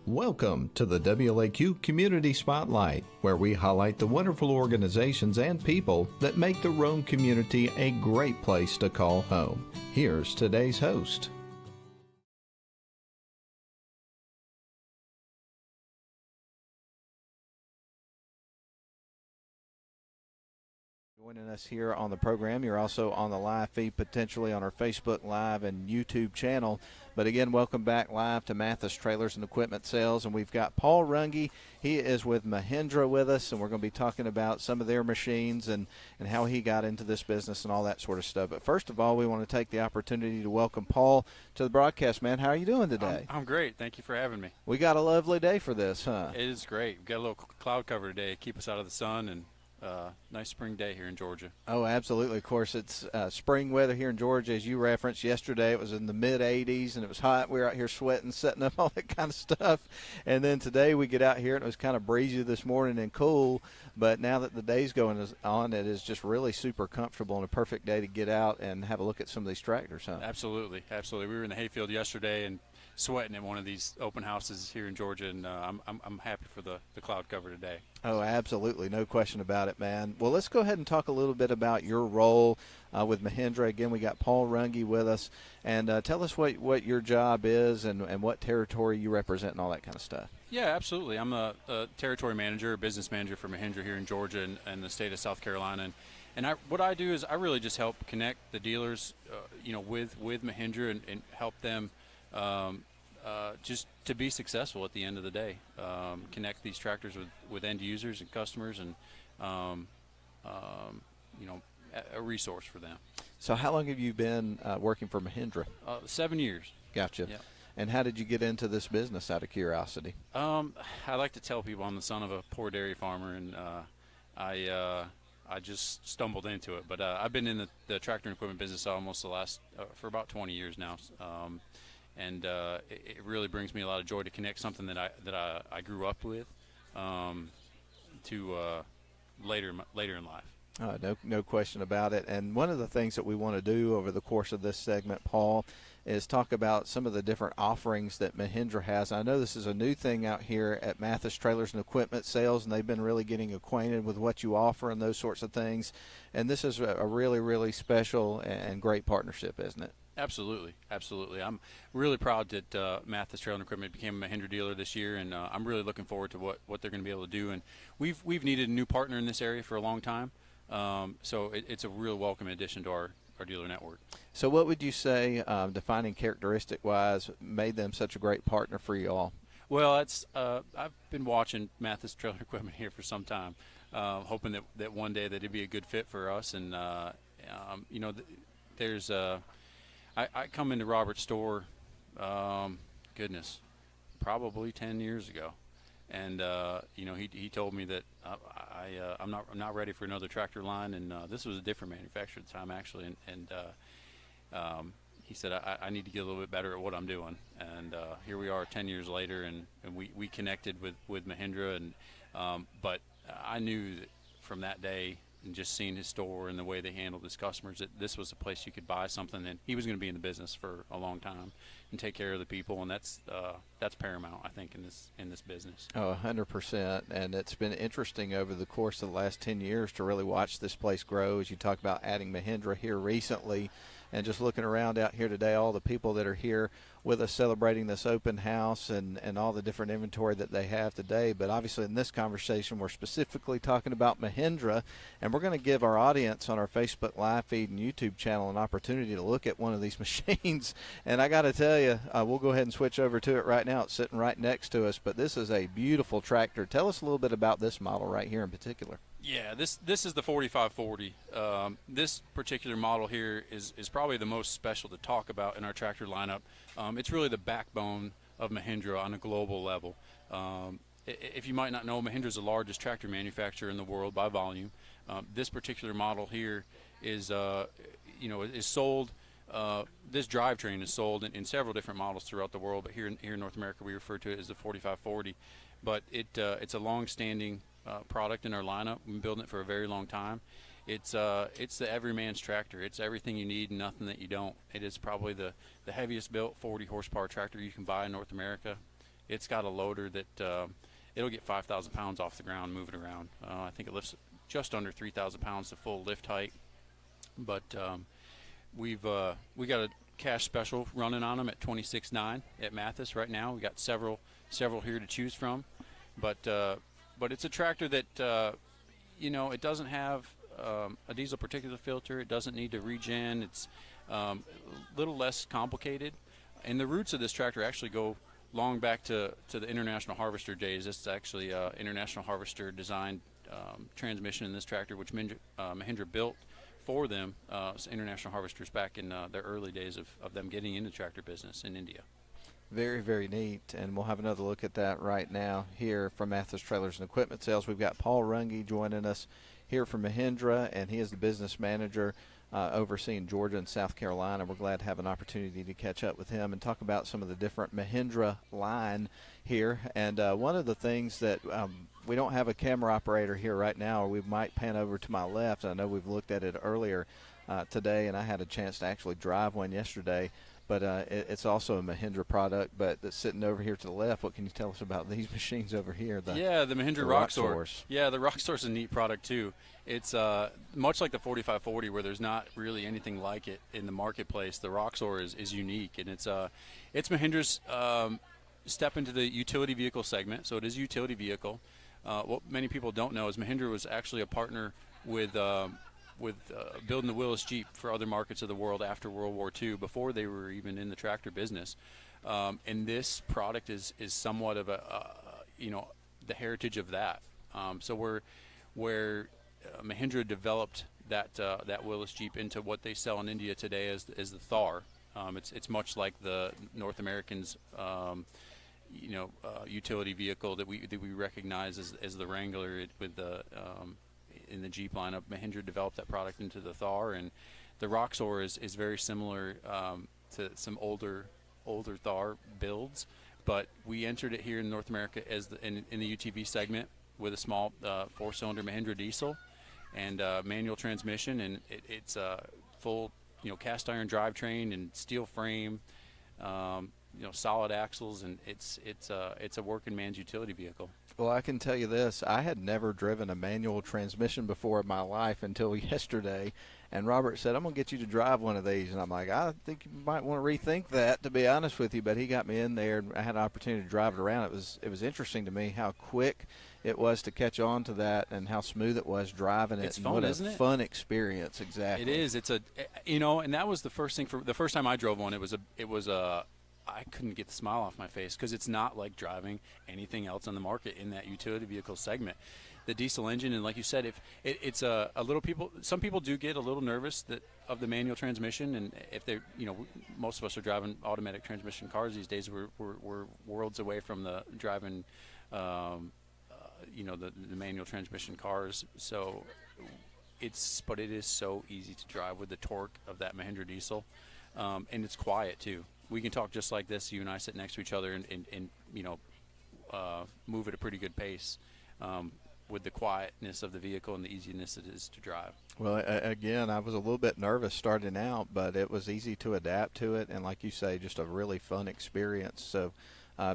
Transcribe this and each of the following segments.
Welcome to the WLAQ Community Spotlight, where we highlight the wonderful organizations and people that make the Rome community a great place to call home. Here's today's host. Joining us here on the program. You're also on the live feed, potentially on our Facebook Live and YouTube channel. But again, welcome back live to Mathis Trailers and Equipment Sales. And we've got Paul Runge. He is with Mahindra with us, and we're going to be talking about some of their machines and how he got into this business and all that sort of stuff. But first of all, we want to take the opportunity to welcome Paul to the broadcast, man. How are you doing today? I'm great. Thank you for having me. We got a lovely day for this, huh? It is great. We've got a little cloud cover today, keep us out of the sun, and nice spring day here in Georgia. Oh, absolutely. Of course, it's spring weather here in Georgia, as you referenced. Yesterday it was in the mid-80s, and it was hot. We were out here sweating, setting up, all that kind of stuff. And then today we get out here, and it was kind of breezy this morning and cool. But now that the day's going on, it is just really super comfortable and a perfect day to get out and have a look at some of these tractors, huh? Absolutely. Absolutely. We were in the hayfield yesterday and sweating at one of these open houses here in Georgia, and I'm happy for the cloud cover today. Oh, absolutely. No question about it, man. Well, let's go ahead and talk a little bit about your role with Mahindra. Again, we got Paul Runge with us. And tell us what your job is and what territory you represent and all that kind of stuff. Yeah, absolutely. I'm a territory manager, business manager for Mahindra here in Georgia and the state of South Carolina. And what I do is I really just help connect the dealers, with Mahindra and help them just to be successful at the end of the day. Connect these tractors with end users and customers, and a resource for them. So how long have you been working for Mahindra? 7 years. Gotcha. Yeah. And how did you get into this business, out of curiosity? I like to tell people I'm the son of a poor dairy farmer, and I just stumbled into it. But I've been in the tractor and equipment business almost for about 20 years now. And it really brings me a lot of joy to connect something that I grew up with to later in life. No question about it. And one of the things that we want to do over the course of this segment, Paul, is talk about some of the different offerings that Mahindra has. I know this is a new thing out here at Mathis Trailers and Equipment Sales, and they've been really getting acquainted with what you offer and those sorts of things. And this is a really, really special and great partnership, isn't it? Absolutely. I'm really proud that Mathis Trailer and Equipment became a Mahindra dealer this year, and I'm really looking forward to what they're going to be able to do. And we've needed a new partner in this area for a long time, so it's a real welcome addition to our dealer network. So what would you say, defining characteristic-wise, made them such a great partner for you all? Well, I've been watching Mathis Trailer and Equipment here for some time, hoping that one day that it'd be a good fit for us. And there's I come into Robert's store, probably 10 years ago, and he told me that I'm not ready for another tractor line, and this was a different manufacturer at the time actually, and he said I need to get a little bit better at what I'm doing, and here we are 10 years later, and we connected with Mahindra, and but I knew that from that day, and just seeing his store and the way they handled his customers, that this was a place you could buy something, and he was going to be in the business for a long time and take care of the people, and that's paramount, I think, in this business. Oh, 100%. And it's been interesting over the course of the last 10 years to really watch this place grow. As you talk about adding Mahindra here recently, and just looking around out here today, all the people that are here with us celebrating this open house and all the different inventory that they have today. But obviously in this conversation, we're specifically talking about Mahindra, and we're going to give our audience on our Facebook Live feed and YouTube channel an opportunity to look at one of these machines. And I got to tell you, we'll go ahead and switch over to it right now. It's sitting right next to us, but this is a beautiful tractor. Tell us a little bit about this model right here in particular. Yeah, this is the 4540. This particular model here is probably the most special to talk about in our tractor lineup. It's really the backbone of Mahindra on a global level. If you might not know, Mahindra is the largest tractor manufacturer in the world by volume. This particular model here is sold. This drivetrain is sold in several different models throughout the world, but here in North America we refer to it as the 4540. But it's a long-standing product in our lineup. We've been building it for a very long time. It's the everyman's tractor. It's everything you need and nothing that you don't. It is probably the heaviest built 40 horsepower tractor you can buy in North America. It's got a loader that it'll get 5,000 pounds off the ground moving around. I think it lifts just under 3,000 pounds to full lift height. But we got a cash special running on them at $26,900 at Mathis right now. We got several here to choose from. But it's a tractor that it doesn't have a diesel particulate filter. It doesn't need to regen. It's a little less complicated. And the roots of this tractor actually go long back to the International Harvester days. This is actually International Harvester designed transmission in this tractor, which Mahindra built for them, International Harvesters back in their early days of them getting into tractor business in India. Very, very neat, and we'll have another look at that right now here from Mathis Trailers and Equipment Sales. We've got Paul Runge joining us here from Mahindra, and he is the business manager overseeing Georgia and South Carolina. We're glad to have an opportunity to catch up with him and talk about some of the different Mahindra line here. And one of the things that we don't have a camera operator here right now, or we might pan over to my left. I know we've looked at it earlier today, and I had a chance to actually drive one yesterday. But it's also a Mahindra product, but it's sitting over here to the left. What can you tell us about these machines over here? The Mahindra Rock Source. Yeah, the Rock Source is a neat product too. It's much like the 4540, where there's not really anything like it in the marketplace. The Rock Source is unique, and it's Mahindra's step into the utility vehicle segment. So it is a utility vehicle. What many people don't know is Mahindra was actually a partner with building the Willis Jeep for other markets of the world after World War II, before they were even in the tractor business. And this product is somewhat of the heritage of that. So where Mahindra developed that Willis Jeep into what they sell in India today as the Thar. It's much like the North Americans, utility vehicle that we recognize as the Wrangler with the in the Jeep lineup. Mahindra developed that product into the Thar, and the Roxor is very similar to some older Thar builds, but we entered it here in North America as in the UTV segment with a small 4-cylinder Mahindra diesel and manual transmission, and it's a full cast iron drivetrain and steel frame, solid axles, and it's a working man's utility vehicle. Well, I can tell you this. I had never driven a manual transmission before in my life until yesterday, and Robert said, I'm going to get you to drive one of these. And I'm like, I think you might want to rethink that, to be honest with you. But he got me in there, and I had an opportunity to drive it around. It was interesting to me how quick it was to catch on to that and how smooth it was driving it. It's fun, what isn't it? Fun experience, exactly. It is. It's and that was the first thing. The first time I drove one, I couldn't get the smile off my face, because it's not like driving anything else on the market in that utility vehicle segment. The diesel engine, and like you said, if it's a little some people do get a little nervous of the manual transmission, and if they, most of us are driving automatic transmission cars these days. We're worlds away from the driving, the manual transmission cars. So but it is so easy to drive with the torque of that Mahindra diesel, and it's quiet too. We can talk just like this, you and I sit next to each other, and move at a pretty good pace with the quietness of the vehicle and the easiness it is to drive. Well, again, I was a little bit nervous starting out, but it was easy to adapt to it, and like you say, just a really fun experience. So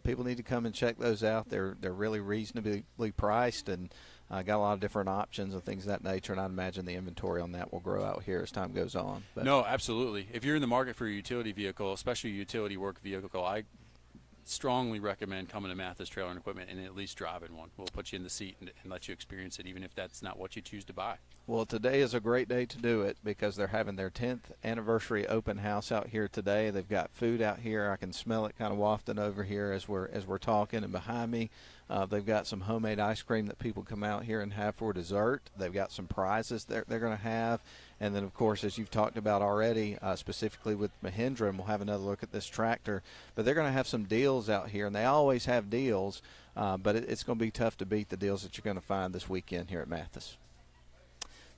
people need to come and check those out. They're really reasonably priced, and got a lot of different options and things of that nature, and I'd imagine the inventory on that will grow out here as time goes on. But no, absolutely. If you're in the market for a utility vehicle, especially a utility work vehicle, I strongly recommend coming to Mathis Trailer and Equipment and at least driving one. We'll put you in the seat and let you experience it, even if that's not what you choose to buy. Well, today is a great day to do it, because they're having their 10th anniversary open house out here today. They've got food out here. I can smell it kind of wafting over here as we're talking, and behind me they've got some homemade ice cream that people come out here and have for dessert. They've got some prizes they're going to have. And then, of course, as you've talked about already, specifically with Mahindra, and we'll have another look at this tractor, but they're going to have some deals out here, and they always have deals, but it's going to be tough to beat the deals that you're going to find this weekend here at Mathis.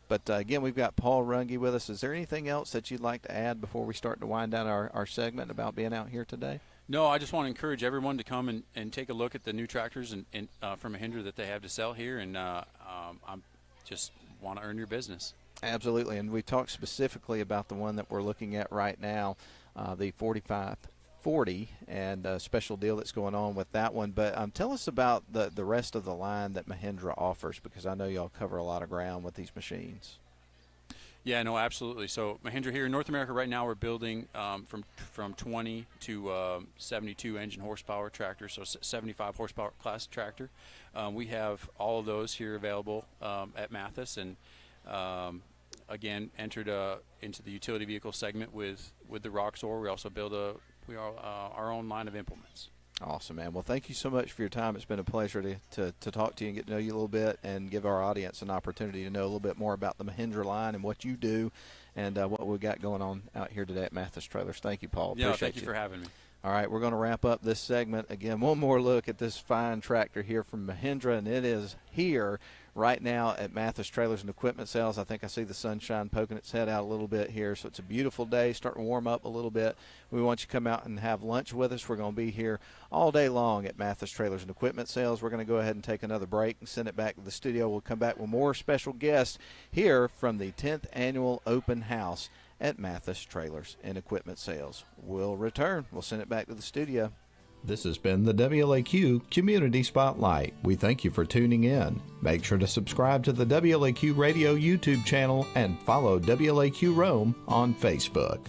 But, again, we've got Paul Runge with us. Is there anything else that you'd like to add before we start to wind down our segment about being out here today? No, I just want to encourage everyone to come and take a look at the new tractors and from Mahindra that they have to sell here, and I just want to earn your business. Absolutely, and we talked specifically about the one that we're looking at right now, the 40 and a special deal that's going on with that one. But tell us about the rest of the line that Mahindra offers, because I know y'all cover a lot of ground with these machines. Yeah, no, absolutely. So Mahindra here in North America right now, we're building from 20 to 72 engine horsepower tractors, so 75 horsepower class tractor. We have all of those here available at Mathis, and again entered into the utility vehicle segment with the Roxor. We also build our own line of implements. Awesome, man. Well, thank you so much for your time. It's been a pleasure to talk to you and get to know you a little bit and give our audience an opportunity to know a little bit more about the Mahindra line and what you do and what we've got going on out here today at Mathis Trailers. Thank you, Paul. Yeah, thank you for having me. All right, we're going to wrap up this segment. Again, one more look at this fine tractor here from Mahindra, and it is here right now at Mathis Trailers and Equipment Sales. I think I see the sunshine poking its head out a little bit here, so it's a beautiful day, starting to warm up a little bit. We want you to come out and have lunch with us. We're going to be here all day long at Mathis Trailers and Equipment Sales. We're going to go ahead and take another break and send it back to the studio. We'll come back with more special guests here from the 10th Annual Open House at Mathis Trailers and Equipment Sales. We'll return. We'll send it back to the studio. This has been the WLAQ Community Spotlight. We thank you for tuning in. Make sure to subscribe to the WLAQ Radio YouTube channel and follow WLAQ Rome on Facebook.